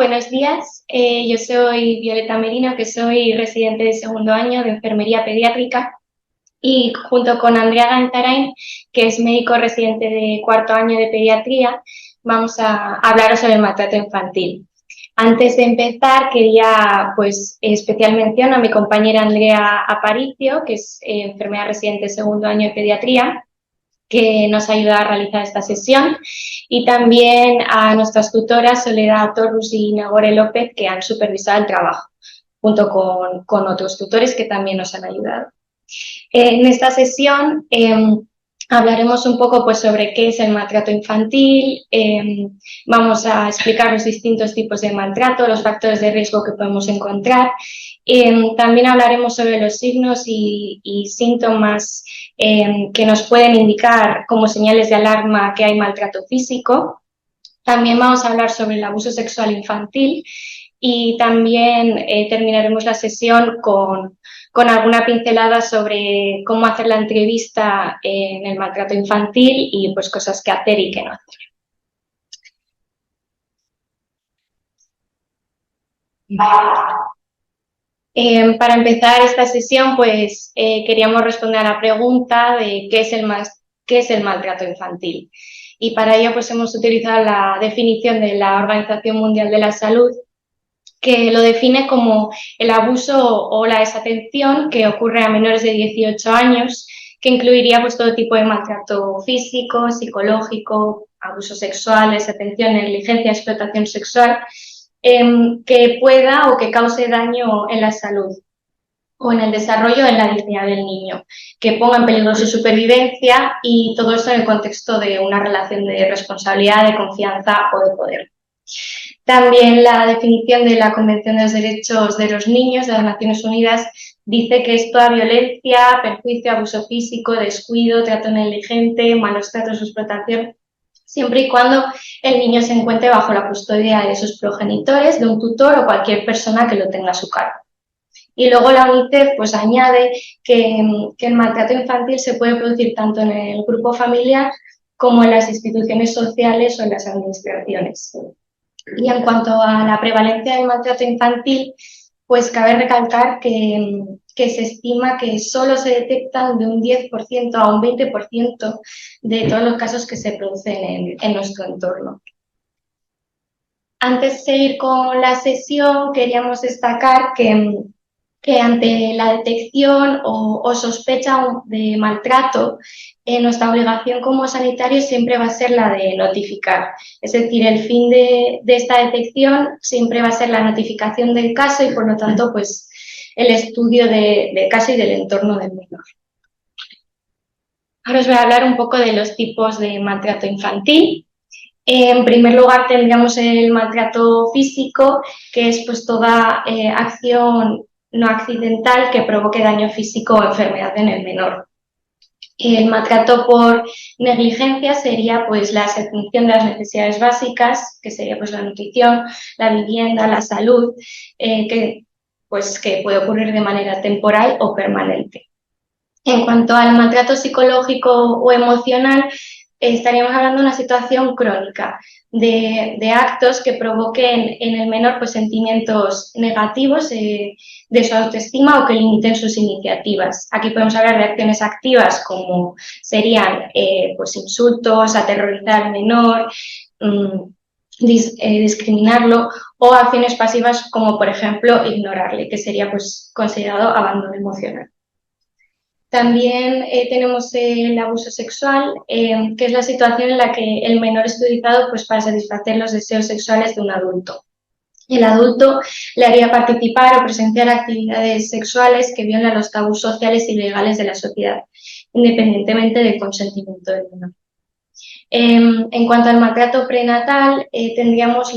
Buenos días. Yo soy Violeta Merino, que soy residente de segundo año de enfermería pediátrica, y junto con Andrea Gantarain, que es médico residente de cuarto año de pediatría, vamos a hablaros sobre el maltrato infantil. Antes de empezar, quería especial mención a mi compañera Andrea Aparicio, que es enfermera residente de segundo año de pediatría, que nos ayuda a realizar esta sesión, y también a nuestras tutoras Soledad Torrus y Nagore López, que han supervisado el trabajo, junto con otros tutores que también nos han ayudado. En esta sesión hablaremos un poco sobre qué es el maltrato infantil, vamos a explicar los distintos tipos de maltrato, los factores de riesgo que podemos encontrar. También hablaremos sobre los signos y síntomas que nos pueden indicar como señales de alarma que hay maltrato físico. También vamos a hablar sobre el abuso sexual infantil y también terminaremos la sesión con alguna pincelada sobre cómo hacer la entrevista en el maltrato infantil y cosas que hacer y que no hacer. Para empezar esta sesión, queríamos responder a la pregunta de qué es el maltrato infantil. Y para ello hemos utilizado la definición de la Organización Mundial de la Salud, que lo define como el abuso o la desatención que ocurre a menores de 18 años, que incluiría todo tipo de maltrato físico, psicológico, abuso sexual, desatención, negligencia, explotación sexual, que pueda o que cause daño en la salud o en el desarrollo o en la dignidad del niño, que ponga en peligro su supervivencia, y todo esto en el contexto de una relación de responsabilidad, de confianza o de poder. También la definición de la Convención de los Derechos de los Niños de las Naciones Unidas dice que es toda violencia, perjuicio, abuso físico, descuido, trato negligente, malos tratos o explotación, siempre y cuando el niño se encuentre bajo la custodia de sus progenitores, de un tutor o cualquier persona que lo tenga a su cargo. Y luego la UNICEF añade que el maltrato infantil se puede producir tanto en el grupo familiar como en las instituciones sociales o en las administraciones. Y en cuanto a la prevalencia del maltrato infantil, cabe recalcar que se estima que solo se detectan de un 10% a un 20% de todos los casos que se producen en nuestro entorno. Antes de seguir con la sesión, queríamos destacar que ante la detección o sospecha de maltrato, nuestra obligación como sanitarios siempre va a ser la de notificar. Es decir, el fin de esta detección siempre va a ser la notificación del caso y, por lo tanto, el estudio del caso y del entorno del menor. Ahora os voy a hablar un poco de los tipos de maltrato infantil. En primer lugar, tendríamos el maltrato físico, que es toda acción no accidental que provoque daño físico o enfermedad en el menor. El maltrato por negligencia sería la atención de las necesidades básicas, que sería la nutrición, la vivienda, la salud, que puede ocurrir de manera temporal o permanente. En cuanto al maltrato psicológico o emocional, estaríamos hablando de una situación crónica, de actos que provoquen en el menor sentimientos negativos de su autoestima o que limiten sus iniciativas. Aquí podemos hablar de acciones activas como serían insultos, aterrorizar al menor, discriminarlo, o acciones pasivas como, por ejemplo, ignorarle, que sería considerado abandono emocional. También tenemos el abuso sexual, que es la situación en la que el menor es utilizado para satisfacer los deseos sexuales de un adulto. El adulto le haría participar o presenciar actividades sexuales que violan los tabús sociales y legales de la sociedad, independientemente del consentimiento del menor. En cuanto al maltrato prenatal, tendríamos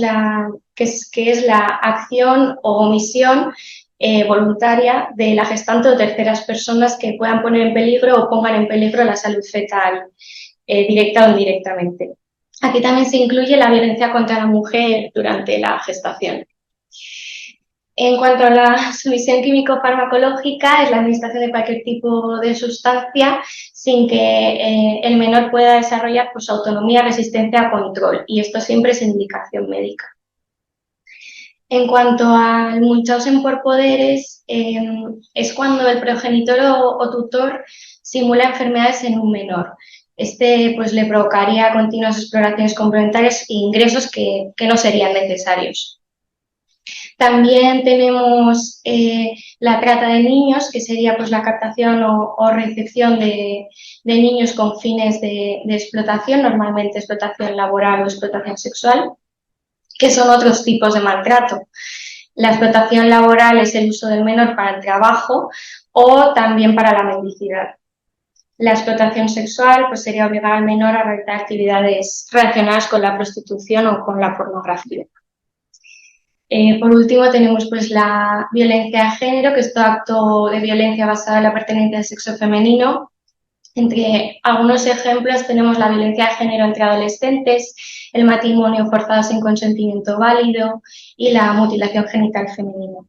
que es la acción o omisión voluntaria de la gestante o terceras personas que puedan poner en peligro o pongan en peligro la salud fetal, directa o indirectamente. Aquí también se incluye la violencia contra la mujer durante la gestación. En cuanto a la sumisión químico-farmacológica, es la administración de cualquier tipo de sustancia sin que el menor pueda desarrollar autonomía, resistencia a control, y esto siempre es indicación médica. En cuanto al Munchausen por poderes, es cuando el progenitor o tutor simula enfermedades en un menor. Este pues le provocaría continuas exploraciones complementarias e ingresos que no serían necesarios. También tenemos la trata de niños, que sería pues la captación o recepción de niños con fines de explotación, normalmente explotación laboral o explotación sexual, que son otros tipos de maltrato. La explotación laboral es el uso del menor para el trabajo o también para la mendicidad. La explotación sexual pues, sería obligar al menor a realizar actividades relacionadas con la prostitución o con la pornografía. Por último, tenemos pues, la violencia de género, que es todo acto de violencia basada en la pertenencia al sexo femenino. Entre algunos ejemplos tenemos la violencia de género entre adolescentes, el matrimonio forzado sin consentimiento válido y la mutilación genital femenina.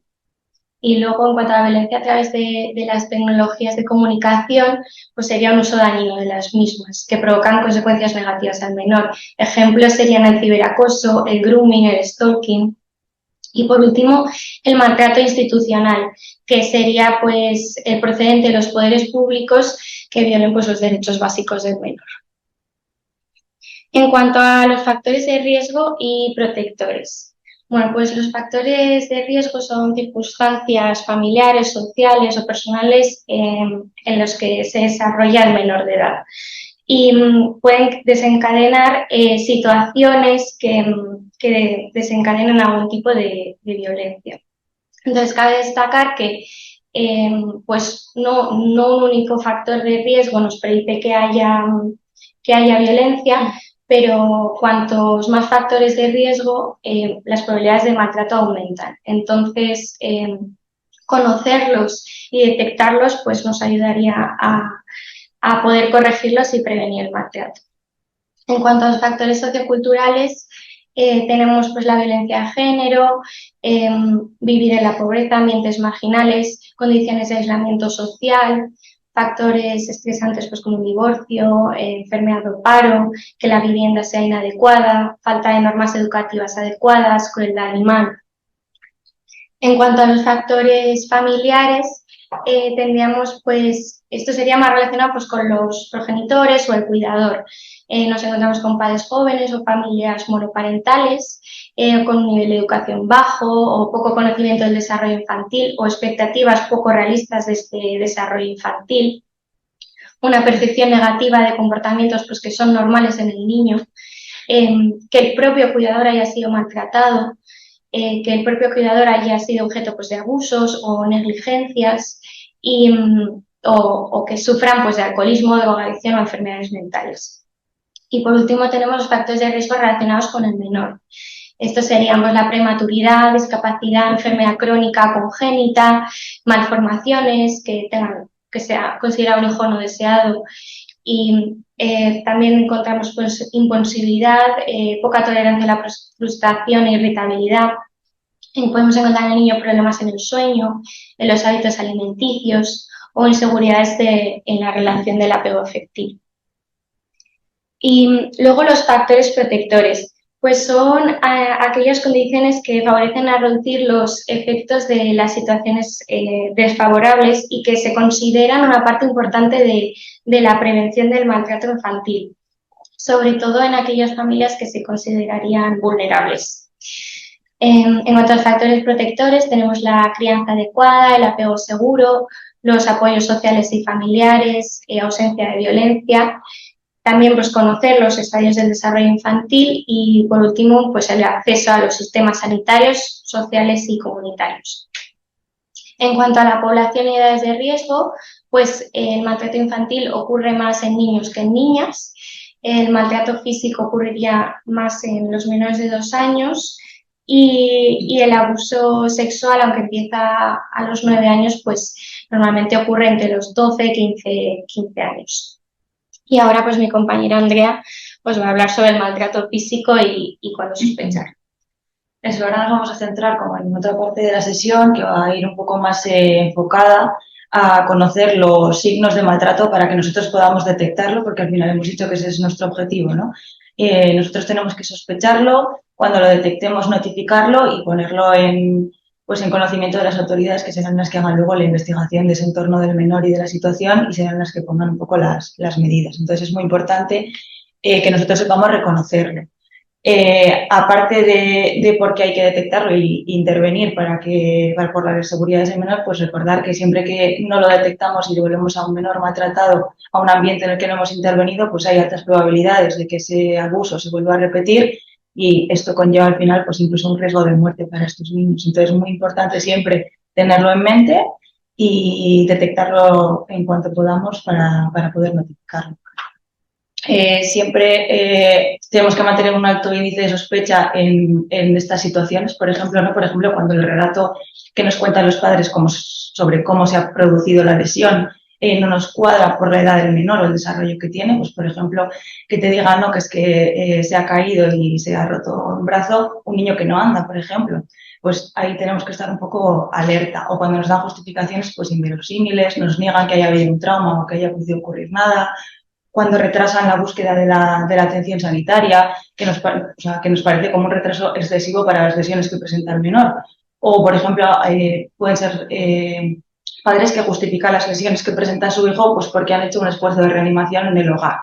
Y luego, en cuanto a la violencia a través de las tecnologías de comunicación, pues sería un uso dañino de las mismas, que provocan consecuencias negativas al menor. Ejemplos serían el ciberacoso, el grooming, el stalking. Y por último, el maltrato institucional, que sería pues el procedente de los poderes públicos que violen pues, los derechos básicos del menor. En cuanto a los factores de riesgo y protectores. Bueno, pues los factores de riesgo son circunstancias familiares, sociales o personales en los que se desarrolla el menor de edad. Y pueden desencadenar situaciones que desencadenen algún tipo de violencia. Entonces, cabe destacar que pues no un único factor de riesgo nos predice que haya violencia, pero cuantos más factores de riesgo, las probabilidades de maltrato aumentan. Entonces, conocerlos y detectarlos pues nos ayudaría a poder corregirlos y prevenir el maltrato. En cuanto a los factores socioculturales, tenemos pues, la violencia de género, vivir en la pobreza, ambientes marginales, condiciones de aislamiento social, factores estresantes pues, como un divorcio, enfermedad o paro, que la vivienda sea inadecuada, falta de normas educativas adecuadas, crueldad animal. En cuanto a los factores familiares, tendríamos, pues, esto sería más relacionado pues, con los progenitores o el cuidador. Nos encontramos con padres jóvenes o familias monoparentales, con un nivel de educación bajo o poco conocimiento del desarrollo infantil o expectativas poco realistas de este desarrollo infantil. Una percepción negativa de comportamientos pues, que son normales en el niño, que el propio cuidador haya sido maltratado, que el propio cuidador haya sido objeto pues, de abusos o negligencias o que sufran pues, de alcoholismo, drogadicción o enfermedades mentales. Y por último tenemos los factores de riesgo relacionados con el menor. Estos serían pues, la prematuridad, discapacidad, enfermedad crónica congénita, malformaciones, que sea considerado un hijo no deseado. Y también encontramos pues, imposibilidad, poca tolerancia a la frustración e irritabilidad. Podemos encontrar en el niño problemas en el sueño, en los hábitos alimenticios o inseguridades en la relación del apego afectivo. Y luego los factores protectores, pues son aquellas condiciones que favorecen a reducir los efectos de las situaciones desfavorables y que se consideran una parte importante de la prevención del maltrato infantil, sobre todo en aquellas familias que se considerarían vulnerables. En cuanto a los factores protectores, tenemos la crianza adecuada, el apego seguro, los apoyos sociales y familiares, ausencia de violencia. También pues, conocer los estadios del desarrollo infantil y, por último, pues, el acceso a los sistemas sanitarios, sociales y comunitarios. En cuanto a la población y edades de riesgo, pues el maltrato infantil ocurre más en niños que en niñas. El maltrato físico ocurriría más en los menores de 2 años y el abuso sexual, aunque empieza a los 9 años, pues normalmente ocurre entre los 12 y 15 años. Y ahora pues mi compañera Andrea pues va a hablar sobre el maltrato físico y cuándo sospechar. Eso, ahora nos vamos a centrar como en otra parte de la sesión que va a ir un poco más enfocada a conocer los signos de maltrato para que nosotros podamos detectarlo, porque al final hemos dicho que ese es nuestro objetivo, ¿no? nosotros tenemos que sospecharlo, cuando lo detectemos notificarlo y ponerlo pues en conocimiento de las autoridades, que serán las que hagan luego la investigación de ese entorno del menor y de la situación y serán las que pongan un poco las medidas. Entonces es muy importante que nosotros sepamos reconocerlo. Aparte de por qué hay que detectarlo e intervenir por la seguridad de ese menor, pues recordar que siempre que no lo detectamos y devolvemos a un menor maltratado a un ambiente en el que no hemos intervenido, pues hay altas probabilidades de que ese abuso se vuelva a repetir y esto conlleva al final pues incluso un riesgo de muerte para estos niños. Entonces es muy importante siempre tenerlo en mente y detectarlo en cuanto podamos para poder notificarlo. Siempre tenemos que mantener un alto índice de sospecha en estas situaciones. Por ejemplo, cuando el relato que nos cuentan los padres sobre cómo se ha producido la lesión no nos cuadra por la edad del menor o el desarrollo que tiene, pues por ejemplo, que te digan que es que se ha caído y se ha roto un brazo, un niño que no anda, por ejemplo, pues ahí tenemos que estar un poco alerta. O cuando nos dan justificaciones pues inverosímiles, nos niegan que haya habido un trauma o que haya podido ocurrir nada, cuando retrasan la búsqueda de la atención sanitaria, que nos parece como un retraso excesivo para las lesiones que presenta el menor. O, por ejemplo, pueden ser padres que justifican las lesiones que presenta su hijo pues porque han hecho un esfuerzo de reanimación en el hogar.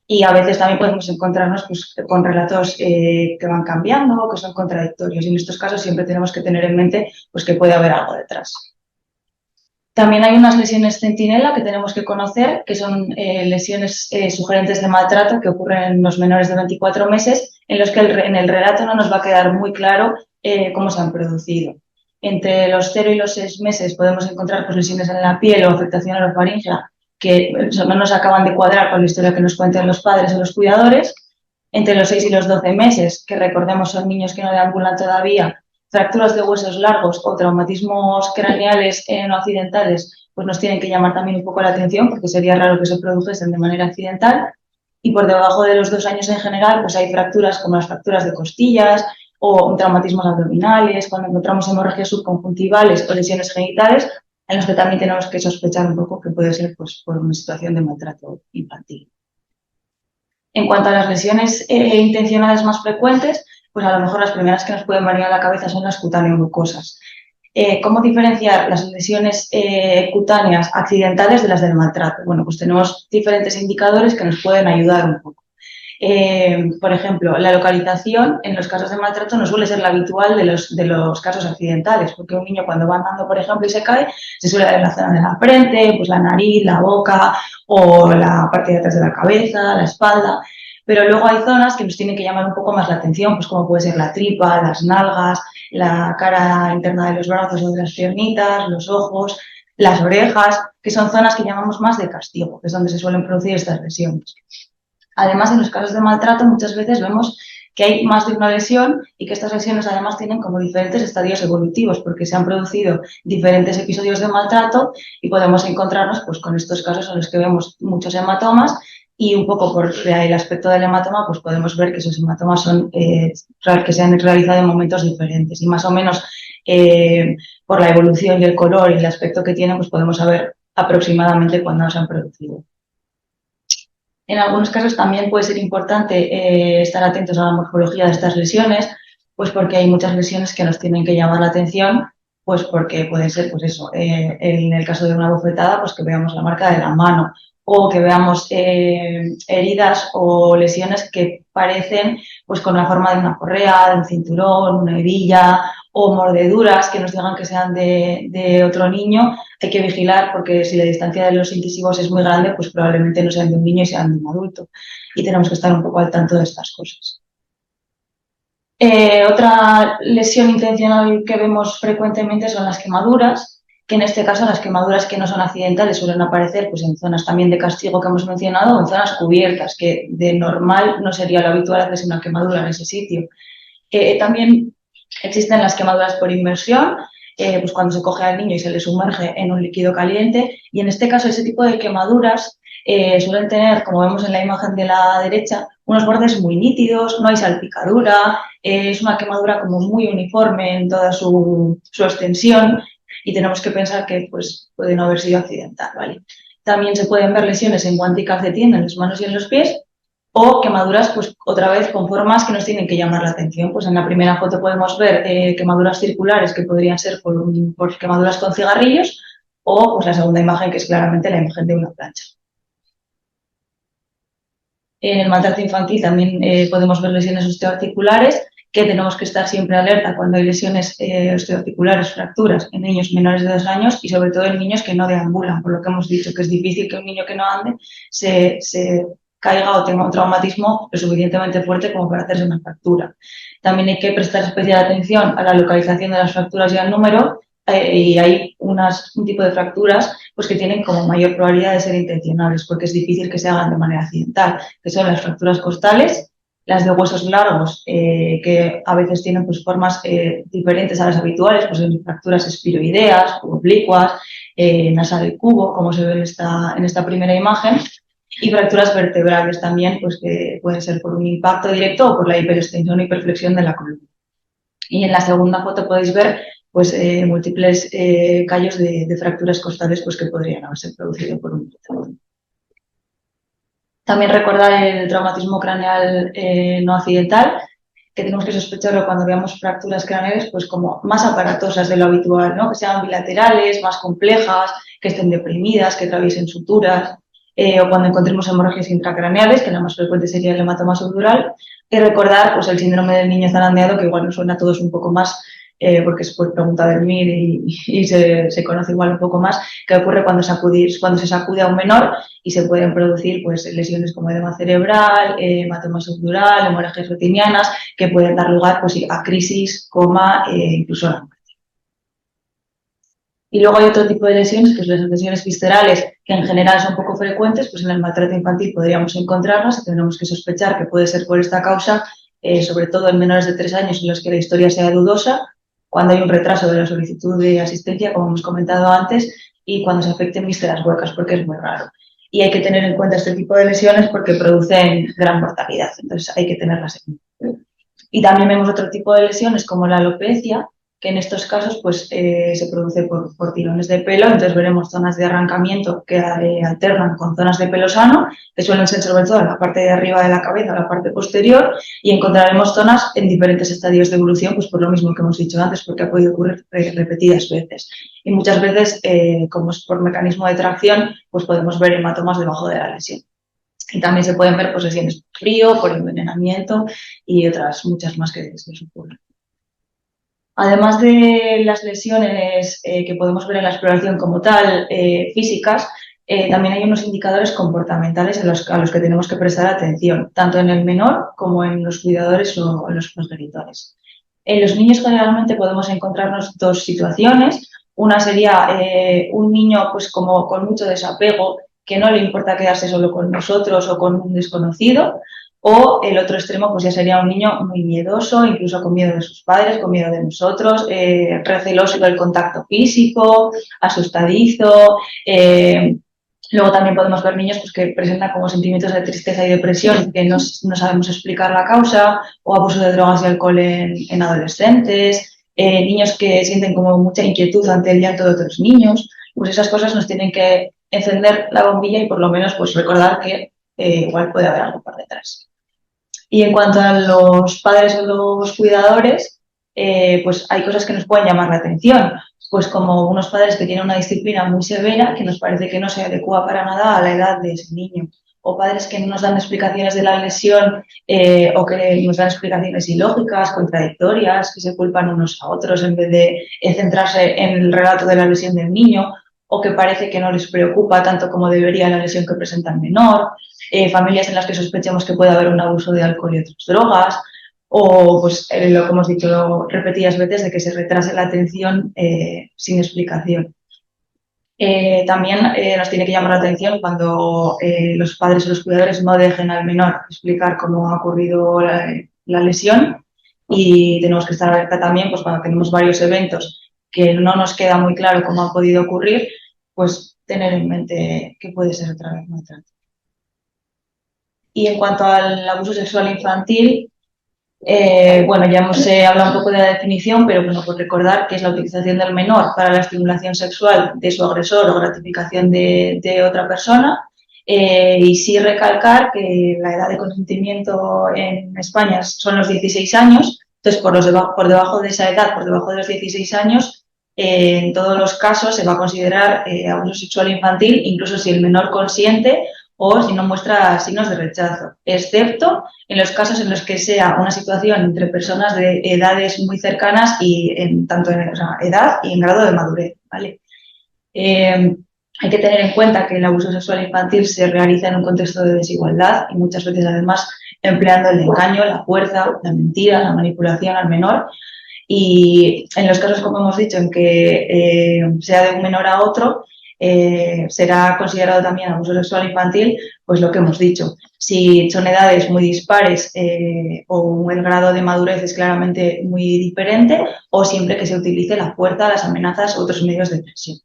Y a veces también podemos encontrarnos pues, con relatos que van cambiando, que son contradictorios. Y en estos casos siempre tenemos que tener en mente pues, que puede haber algo detrás. También hay unas lesiones centinela que tenemos que conocer, que son lesiones sugerentes de maltrato que ocurren en los menores de 24 meses, en los que en el relato no nos va a quedar muy claro cómo se han producido. Entre los 0 y los 6 meses podemos encontrar pues, lesiones en la piel o afectación a la faríngea que no nos acaban de cuadrar con la historia que nos cuentan los padres o los cuidadores. Entre los 6 y los 12 meses, que recordemos son niños que no deambulan todavía, fracturas de huesos largos o traumatismos craneales no accidentales, pues nos tienen que llamar también un poco la atención porque sería raro que se produjesen de manera accidental. Y por debajo de los 2 años en general, pues hay fracturas como las fracturas de costillas o traumatismos abdominales, cuando encontramos hemorragias subconjuntivales o lesiones genitales, en los que también tenemos que sospechar un poco que puede ser pues, por una situación de maltrato infantil. En cuanto a las lesiones intencionadas más frecuentes, pues a lo mejor las primeras que nos pueden venir a la cabeza son las cutáneo-mucosas. ¿Cómo diferenciar las lesiones cutáneas accidentales de las del maltrato? Bueno, pues tenemos diferentes indicadores que nos pueden ayudar un poco. Por ejemplo, la localización en los casos de maltrato no suele ser la habitual de los casos accidentales, porque un niño cuando va andando, por ejemplo, y se cae, se suele dar en la zona de la frente, pues la nariz, la boca o la parte de atrás de la cabeza, la espalda. Pero luego hay zonas que nos tienen que llamar un poco más la atención, pues como puede ser la tripa, las nalgas, la cara interna de los brazos o de las piernitas, los ojos, las orejas, que son zonas que llamamos más de castigo, que es donde se suelen producir estas lesiones. Además, en los casos de maltrato muchas veces vemos que hay más de una lesión y que estas lesiones además tienen como diferentes estadios evolutivos porque se han producido diferentes episodios de maltrato y podemos encontrarnos pues, con estos casos en los que vemos muchos hematomas y un poco por el aspecto del hematoma pues podemos ver que esos hematomas son que se han realizado en momentos diferentes y más o menos por la evolución y el color y el aspecto que tienen pues podemos saber aproximadamente cuándo se han producido. En algunos casos también puede ser importante estar atentos a la morfología de estas lesiones, pues porque hay muchas lesiones que nos tienen que llamar la atención, pues porque pueden ser, pues eso, en el caso de una bofetada, pues que veamos la marca de la mano o que veamos heridas o lesiones que parecen pues con la forma de una correa, de un cinturón, una hebilla o mordeduras que nos digan que sean de otro niño. Hay que vigilar porque si la distancia de los incisivos es muy grande, pues probablemente no sean de un niño y sean de un adulto. Y tenemos que estar un poco al tanto de estas cosas. Otra lesión intencional que vemos frecuentemente son las quemaduras, que en este caso las quemaduras que no son accidentales suelen aparecer pues, en zonas también de castigo que hemos mencionado o en zonas cubiertas, que de normal no sería lo habitual hacerse una quemadura en ese sitio. También existen las quemaduras por inmersión, pues cuando se coge al niño y se le sumerge en un líquido caliente y en este caso ese tipo de quemaduras suelen tener, como vemos en la imagen de la derecha, unos bordes muy nítidos, no hay salpicadura, es una quemadura como muy uniforme en toda su extensión y tenemos que pensar que pues, puede no haber sido accidental, ¿vale? También se pueden ver lesiones en guante y calcetín en las manos y en los pies o quemaduras, pues otra vez con formas que nos tienen que llamar la atención. Pues en la primera foto podemos ver quemaduras circulares que podrían ser por quemaduras con cigarrillos, o pues la segunda imagen, que es claramente la imagen de una plancha. En el maltrato infantil también podemos ver lesiones osteoarticulares, que tenemos que estar siempre alerta cuando hay lesiones osteoarticulares, fracturas en niños menores de 2 años y sobre todo en niños que no deambulan, por lo que hemos dicho que es difícil que un niño que no ande se caiga o tenga un traumatismo lo suficientemente fuerte como para hacerse una fractura. También hay que prestar especial atención a la localización de las fracturas y al número, y hay un tipo de fracturas pues, que tienen como mayor probabilidad de ser intencionales, porque es difícil que se hagan de manera accidental, que son las fracturas costales, las de huesos largos, que a veces tienen pues, formas diferentes a las habituales, pues en fracturas espiroideas, oblicuas, nasal y cubo, como se ve en esta primera imagen, y fracturas vertebrales también, pues que pueden ser por un impacto directo o por la hiperextensión o hiperflexión de la columna. Y en la segunda foto podéis ver pues, múltiples callos de fracturas costales pues, que podrían haberse producido por un trauma. También recordar el traumatismo craneal no accidental, que tenemos que sospecharlo cuando veamos fracturas craneales pues, como más aparatosas de lo habitual, ¿no? Que sean bilaterales, más complejas, que estén deprimidas, que atraviesen suturas, o cuando encontremos hemorragias intracraneales, que la más frecuente sería el hematoma subdural, y recordar pues, el síndrome del niño zarandeado, que igual nos suena a todos un poco más, porque es por pregunta del MIR y se conoce igual un poco más, que ocurre cuando se sacude a un menor y se pueden producir pues, lesiones como edema cerebral, hematoma subdural, hemorragias retinianas, que pueden dar lugar pues, a crisis, coma, incluso la muerte. Y luego hay otro tipo de lesiones, que son las lesiones viscerales, que en general son poco frecuentes, pues en el maltrato infantil podríamos encontrarlas y tendremos que sospechar que puede ser por esta causa, sobre todo en menores de 3 años en los que la historia sea dudosa, cuando hay un retraso de la solicitud de asistencia, como hemos comentado antes, y cuando se afecten vísceras huecas, porque es muy raro. Y hay que tener en cuenta este tipo de lesiones porque producen gran mortalidad, entonces hay que tenerlas en cuenta. Y también vemos otro tipo de lesiones como la alopecia, que en estos casos pues, se produce por tirones de pelo, entonces veremos zonas de arrancamiento que alternan con zonas de pelo sano, que suelen ser sobre todo en la parte de arriba de la cabeza, la parte posterior, y encontraremos zonas en diferentes estadios de evolución, pues por lo mismo que hemos dicho antes, porque ha podido ocurrir repetidas veces. Y muchas veces, como es por mecanismo de tracción, pues podemos ver hematomas debajo de la lesión. Y también se pueden ver pues, lesiones por frío, por envenenamiento y otras muchas más que se nos ocurren. Además de las lesiones que podemos ver en la exploración como tal, físicas, también hay unos indicadores comportamentales a los que tenemos que prestar atención, tanto en el menor como en los cuidadores o en los progenitores. En los niños generalmente podemos encontrarnos 2 situaciones. Una sería un niño pues, como con mucho desapego, que no le importa quedarse solo con nosotros o con un desconocido, o el otro extremo pues ya sería un niño muy miedoso, incluso con miedo de sus padres, con miedo de nosotros, receloso del contacto físico, asustadizo. Luego también podemos ver niños pues, que presentan como sentimientos de tristeza y depresión que no sabemos explicar la causa, o abuso de drogas y alcohol en adolescentes, niños que sienten como mucha inquietud ante el llanto de otros niños. Pues esas cosas nos tienen que encender la bombilla y por lo menos pues, recordar que igual puede haber algo por detrás. Y en cuanto a los padres o los cuidadores, pues hay cosas que nos pueden llamar la atención, pues como unos padres que tienen una disciplina muy severa que nos parece que no se adecua para nada a la edad de ese niño, o padres que no nos dan explicaciones de la lesión o que nos dan explicaciones ilógicas, contradictorias, que se culpan unos a otros en vez de centrarse en el relato de la lesión del niño, o que parece que no les preocupa tanto como debería la lesión que presenta el menor. Familias en las que sospechamos que puede haber un abuso de alcohol y otras drogas, o pues lo que hemos dicho repetidas veces de que se retrase la atención sin explicación. También nos tiene que llamar la atención cuando los padres o los cuidadores no dejen al menor explicar cómo ha ocurrido la lesión, y tenemos que estar alerta también pues, cuando tenemos varios eventos que no nos queda muy claro cómo ha podido ocurrir, pues tener en mente que puede ser otra vez maltrato. Y en cuanto al abuso sexual infantil, bueno, ya hemos hablado un poco de la definición, pero bueno, pues recordar que es la utilización del menor para la estimulación sexual de su agresor o gratificación de otra persona, Y sí recalcar que la edad de consentimiento en España son los 16 años, entonces por debajo de esa edad, por debajo de los 16 años, en todos los casos se va a considerar abuso sexual infantil, incluso si el menor consiente o si no muestra signos de rechazo, excepto en los casos en los que sea una situación entre personas de edades muy cercanas y tanto en edad y en grado de madurez, ¿vale? Hay que tener en cuenta que el abuso sexual infantil se realiza en un contexto de desigualdad y muchas veces además empleando el engaño, la fuerza, la mentira, la manipulación al menor. Y en los casos, como hemos dicho, en que sea de un menor a otro, será considerado también abuso sexual infantil, pues lo que hemos dicho. Si son edades muy dispares o el grado de madurez es claramente muy diferente, o siempre que se utilice la fuerza, las amenazas u otros medios de presión.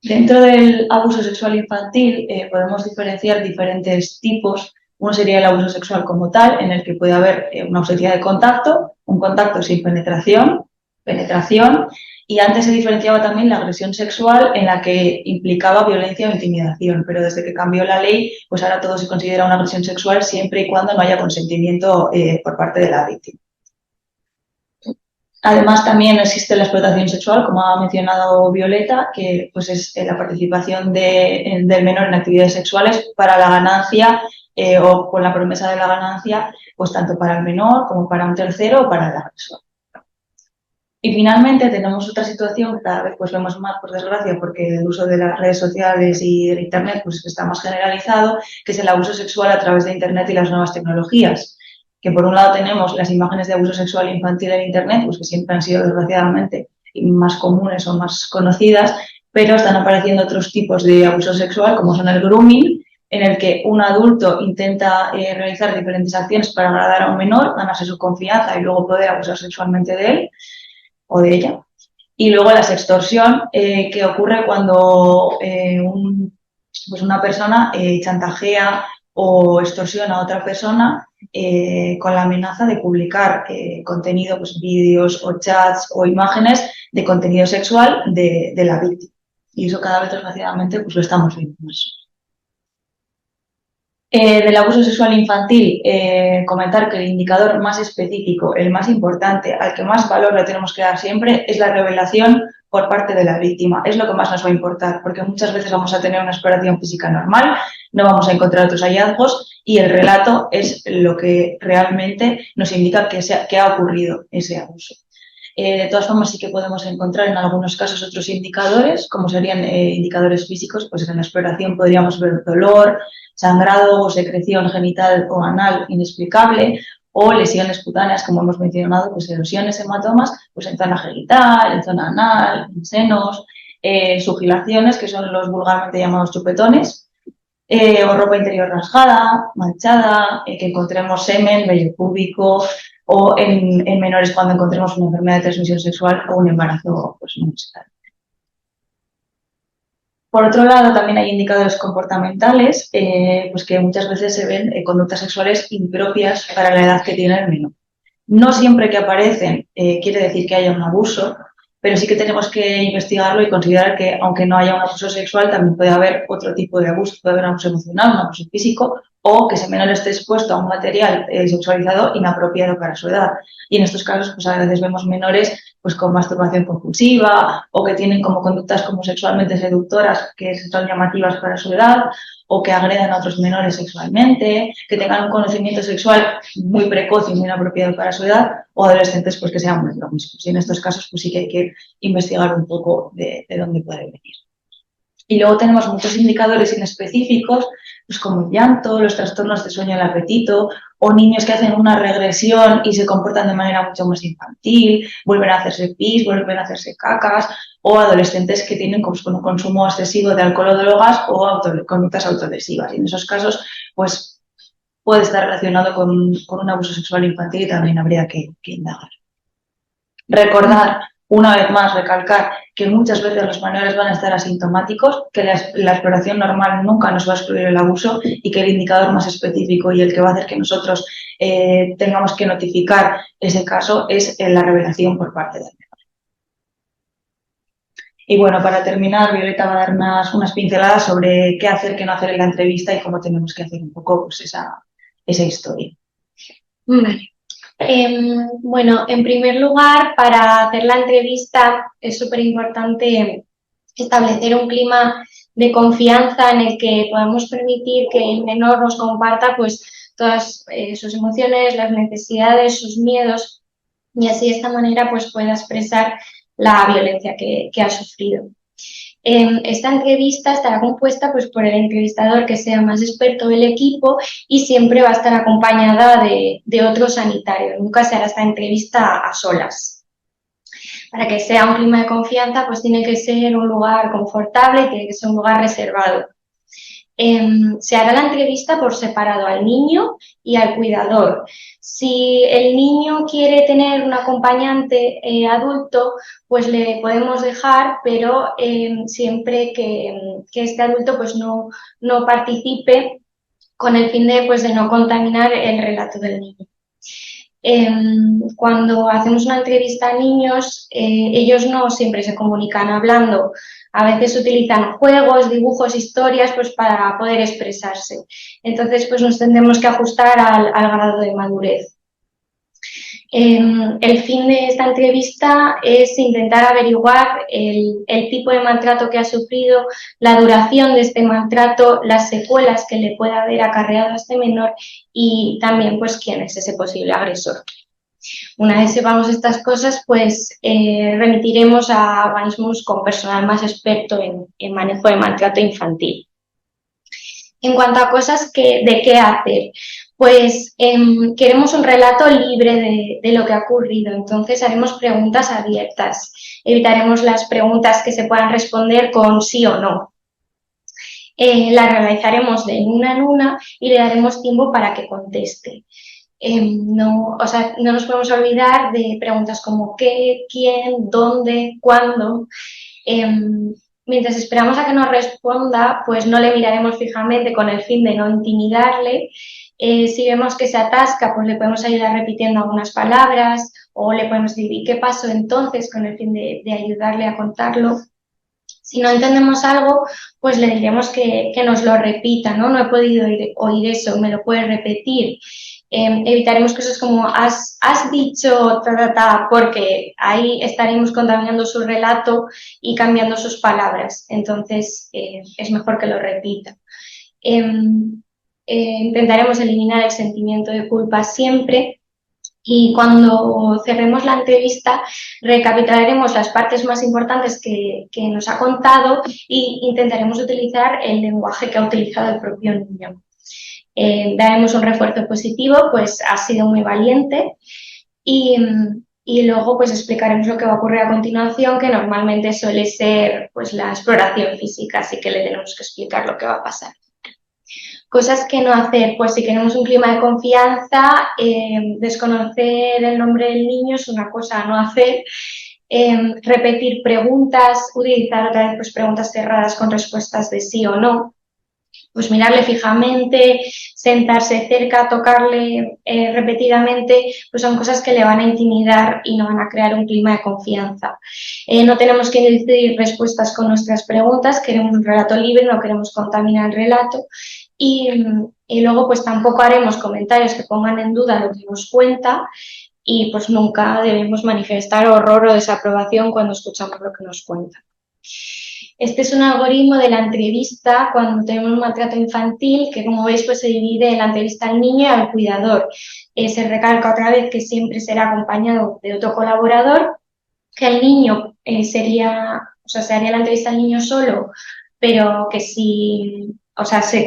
Dentro del abuso sexual infantil podemos diferenciar diferentes tipos. Uno sería el abuso sexual como tal, en el que puede haber una ausencia de contacto, un contacto sin penetración, y antes se diferenciaba también la agresión sexual en la que implicaba violencia o intimidación, pero desde que cambió la ley, pues ahora todo se considera una agresión sexual siempre y cuando no haya consentimiento por parte de la víctima. Además, también existe la explotación sexual, como ha mencionado Violeta, que pues, es la participación del menor en actividades sexuales para la ganancia o con la promesa de la ganancia, pues tanto para el menor como para un tercero o para el agresor. Y finalmente tenemos otra situación que cada vez pues, vemos más, por desgracia, porque el uso de las redes sociales y del Internet pues, está más generalizado, que es el abuso sexual a través de Internet y las nuevas tecnologías. Que por un lado tenemos las imágenes de abuso sexual infantil en Internet, pues que siempre han sido desgraciadamente más comunes o más conocidas, pero están apareciendo otros tipos de abuso sexual, como son el grooming, en el que un adulto intenta realizar diferentes acciones para agradar a un menor, ganarse su confianza y luego poder abusar sexualmente de él o de ella. Y luego la sextorsión, que ocurre cuando pues una persona chantajea o extorsiona a otra persona con la amenaza de publicar contenido, pues vídeos o chats o imágenes de contenido sexual de la víctima. Y eso cada vez desgraciadamente pues lo estamos viendo más. Del abuso sexual infantil, comentar que el indicador más específico, el más importante, al que más valor le tenemos que dar siempre, es la revelación por parte de la víctima. Es lo que más nos va a importar, porque muchas veces vamos a tener una exploración física normal, no vamos a encontrar otros hallazgos y el relato es lo que realmente nos indica que ha ocurrido ese abuso. De todas formas, sí que podemos encontrar en algunos casos otros indicadores, como serían indicadores físicos, pues en la exploración podríamos ver dolor, sangrado o secreción genital o anal inexplicable, o lesiones cutáneas, como hemos mencionado, pues erosiones, hematomas, pues en zona genital, en zona anal, en senos, sugilaciones, que son los vulgarmente llamados chupetones, o ropa interior rasgada, manchada, que encontremos semen, vello púbico, o en menores cuando encontremos una enfermedad de transmisión sexual o un embarazo pues, no deseado. Por otro lado, también hay indicadores comportamentales, pues que muchas veces se ven conductas sexuales impropias para la edad que tiene el menor. No siempre que aparecen quiere decir que haya un abuso, pero sí que tenemos que investigarlo y considerar que, aunque no haya un abuso sexual, también puede haber otro tipo de abuso. Puede haber un abuso emocional, un abuso físico, o que ese menor esté expuesto a un material sexualizado inapropiado para su edad. Y en estos casos, pues a veces vemos menores pues con masturbación compulsiva o que tienen como conductas como sexualmente seductoras que son llamativas para su edad o que agredan a otros menores sexualmente, que tengan un conocimiento sexual muy precoz y muy inapropiado para su edad o adolescentes pues que sean muy promiscuos. Y en estos casos pues sí que hay que investigar un poco de dónde puede venir. Y luego tenemos muchos indicadores inespecíficos, pues como el llanto, los trastornos de sueño y el apetito, o niños que hacen una regresión y se comportan de manera mucho más infantil, vuelven a hacerse pis, vuelven a hacerse cacas, o adolescentes que tienen un consumo excesivo de alcohol o drogas o conductas autolesivas. Y en esos casos, pues puede estar relacionado con un abuso sexual infantil y también habría que indagar. Recordar, una vez más, recalcar que muchas veces los menores van a estar asintomáticos, que la exploración normal nunca nos va a excluir el abuso y que el indicador más específico y el que va a hacer que nosotros tengamos que notificar ese caso es la revelación por parte del menor. Y bueno, para terminar, Violeta va a dar unas pinceladas sobre qué hacer, qué no hacer en la entrevista y cómo tenemos que hacer un poco pues, esa historia. Vale. Bueno, en primer lugar, para hacer la entrevista es súper importante establecer un clima de confianza en el que podamos permitir que el menor nos comparta pues todas sus emociones, las necesidades, sus miedos y así de esta manera pues pueda expresar la violencia que ha sufrido. Esta entrevista estará compuesta pues, por el entrevistador que sea más experto del equipo y siempre va a estar acompañada de otro sanitario. Nunca se hará esta entrevista a solas. Para que sea un clima de confianza, pues tiene que ser un lugar confortable, tiene que ser un lugar reservado. Se hará la entrevista por separado al niño y al cuidador. Si el niño quiere tener un acompañante adulto, pues le podemos dejar, pero siempre que este adulto pues no participe con el fin pues, de no contaminar el relato del niño. Cuando hacemos una entrevista a niños, ellos no siempre se comunican hablando. A veces utilizan juegos, dibujos, historias pues, para poder expresarse. Entonces, pues nos tendremos que ajustar al grado de madurez. El fin de esta entrevista es intentar averiguar el tipo de maltrato que ha sufrido, la duración de este maltrato, las secuelas que le puede haber acarreado a este menor y también pues quién es ese posible agresor. Una vez sepamos estas cosas, pues remitiremos a organismos con personal más experto en manejo de maltrato infantil. En cuanto a cosas de qué hacer, pues queremos un relato libre de lo que ha ocurrido, entonces haremos preguntas abiertas, evitaremos las preguntas que se puedan responder con sí o no. Las realizaremos de una en una y le daremos tiempo para que conteste. No nos podemos olvidar de preguntas como qué, quién, dónde, cuándo. Mientras esperamos a que nos responda, pues no le miraremos fijamente con el fin de no intimidarle. Si vemos que se atasca, pues le podemos ayudar repitiendo algunas palabras o le podemos decir ¿y qué pasó entonces? Con el fin de ayudarle a contarlo. Si no entendemos algo, pues le diremos que nos lo repita, ¿no? No he podido oír eso, me lo puedes repetir. Evitaremos cosas como has dicho porque ahí estaremos contaminando su relato y cambiando sus palabras. Entonces, es mejor que lo repita. Intentaremos eliminar el sentimiento de culpa siempre. Y cuando cerremos la entrevista, recapitularemos las partes más importantes que nos ha contado e intentaremos utilizar el lenguaje que ha utilizado el propio niño. Daremos un refuerzo positivo, pues ha sido muy valiente y luego pues explicaremos lo que va a ocurrir a continuación, que normalmente suele ser pues la exploración física, así que le tenemos que explicar lo que va a pasar. Cosas que no hacer, pues si queremos un clima de confianza, desconocer el nombre del niño es una cosa a no hacer, repetir preguntas, utilizar otra vez pues, preguntas cerradas con respuestas de sí o no, pues mirarle fijamente, sentarse cerca, tocarle repetidamente, pues son cosas que le van a intimidar y no van a crear un clima de confianza. No tenemos que decir respuestas con nuestras preguntas, queremos un relato libre, no queremos contaminar el relato. Y luego pues tampoco haremos comentarios que pongan en duda lo que nos cuenta y pues nunca debemos manifestar horror o desaprobación cuando escuchamos lo que nos cuenta. Este es un algoritmo de la entrevista cuando tenemos un maltrato infantil que, como veis, pues se divide en la entrevista al niño y al cuidador. Se recalca otra vez que siempre será acompañado de otro colaborador, que el niño se haría la entrevista al niño solo, pero que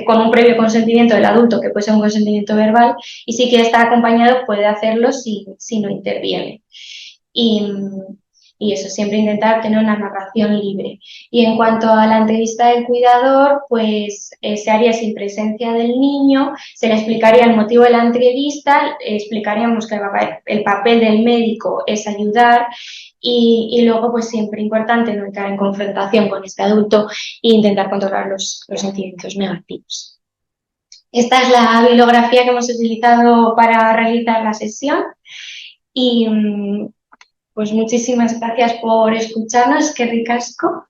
con un previo consentimiento del adulto, que puede ser un consentimiento verbal, y si quiere estar acompañado puede hacerlo si no interviene. Y eso, siempre intentar tener una narración libre. Y en cuanto a la entrevista del cuidador, pues se haría sin presencia del niño, se le explicaría el motivo de la entrevista, explicaríamos que el papel del médico es ayudar y luego, pues siempre importante no entrar en confrontación con este adulto e intentar controlar los sentimientos negativos. Esta es la bibliografía que hemos utilizado para realizar la sesión y Pues muchísimas gracias por escucharnos, qué ricasco.